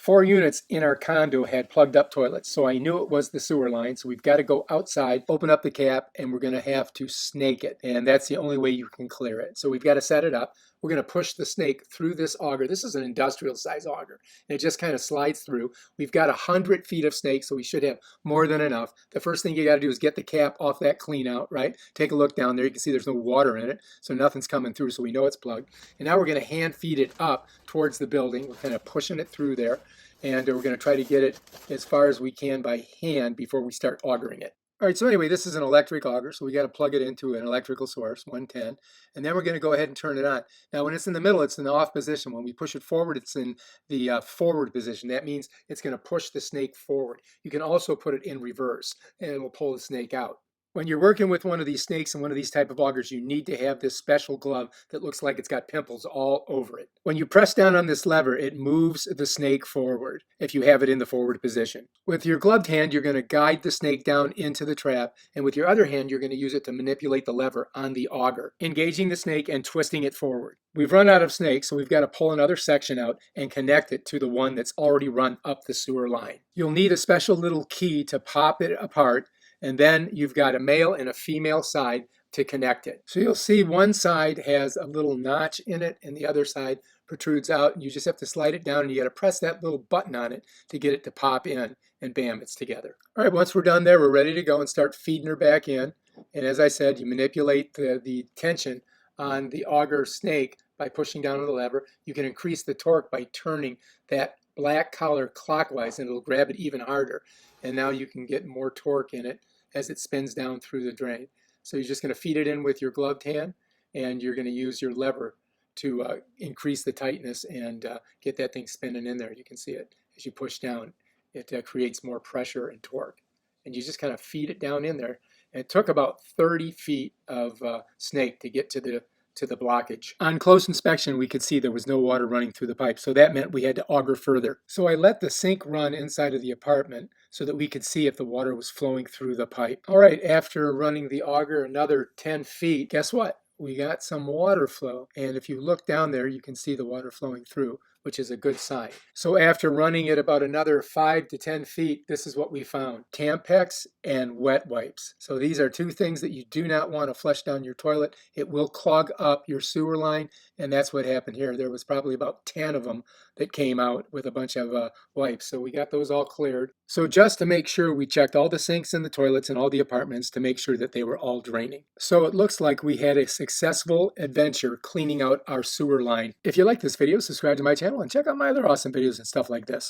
4 units in our condo had plugged up toilets, so I knew it was the sewer line. So we've got to go outside, open up the cap, and we're going to have to snake it. And that's the only way you can clear it. So we've got to set it up. We're going to push the snake through this auger. This is an industrial size auger. And it just kind of slides through. We've got 100 feet of snake, so we should have more than enough. The first thing you got to do is get the cap off that clean out, right? Take a look down there. You can see there's no water in it, so nothing's coming through, so we know it's plugged. And now we're going to hand feed it up towards the building. We're kind of pushing it through there. And we're going to try to get it as far as we can by hand before we start augering it. All right, so anyway, this is an electric auger, so we got to plug it into an electrical source, 110, and then we're going to go ahead and turn it on. Now, when it's in the middle, it's in the off position. When we push it forward, it's in the forward position. That means it's going to push the snake forward. You can also put it in reverse, and it will pull the snake out. When you're working with one of these snakes and one of these type of augers, you need to have this special glove that looks like it's got pimples all over it. When you press down on this lever, it moves the snake forward if you have it in the forward position. With your gloved hand, you're going to guide the snake down into the trap, and with your other hand, you're going to use it to manipulate the lever on the auger, engaging the snake and twisting it forward. We've run out of snake, so we've got to pull another section out and connect it to the one that's already run up the sewer line. You'll need a special little key to pop it apart, and then you've got a male and a female side to connect it. So you'll see one side has a little notch in it and the other side protrudes out, and you just have to slide it down and you got to press that little button on it to get it to pop in, and bam, it's together. All right, once we're done there, we're ready to go and start feeding her back in. And as I said, you manipulate the tension on the auger snake by pushing down on the lever. You can increase the torque by turning that black collar clockwise, and it'll grab it even harder. And now you can get more torque in it as it spins down through the drain. So you're just going to feed it in with your gloved hand, and you're going to use your lever to increase the tightness and get that thing spinning in there. You can see it as you push down. It creates more pressure and torque. And you just kind of feed it down in there. And it took about 30 feet of snake to get to the blockage. On close inspection, we could see there was no water running through the pipe, so that meant we had to auger further. So I let the sink run inside of the apartment so that we could see if the water was flowing through the pipe. All right, after running the auger another 10 feet, guess what? We got some water flow. And if you look down there, you can see the water flowing through, which is a good sign. So after running it about another 5 to 10 feet, this is what we found: Tampons and wet wipes. So these are two things that you do not want to flush down your toilet. It will clog up your sewer line, and that's what happened here. There was probably about 10 of them that came out with a bunch of wipes. So we got those all cleared. So just to make sure, we checked all the sinks in the toilets in all the apartments to make sure that they were all draining. So it looks like we had a successful adventure cleaning out our sewer line. If you like this video, subscribe to my channel and check out my other awesome videos and stuff like this.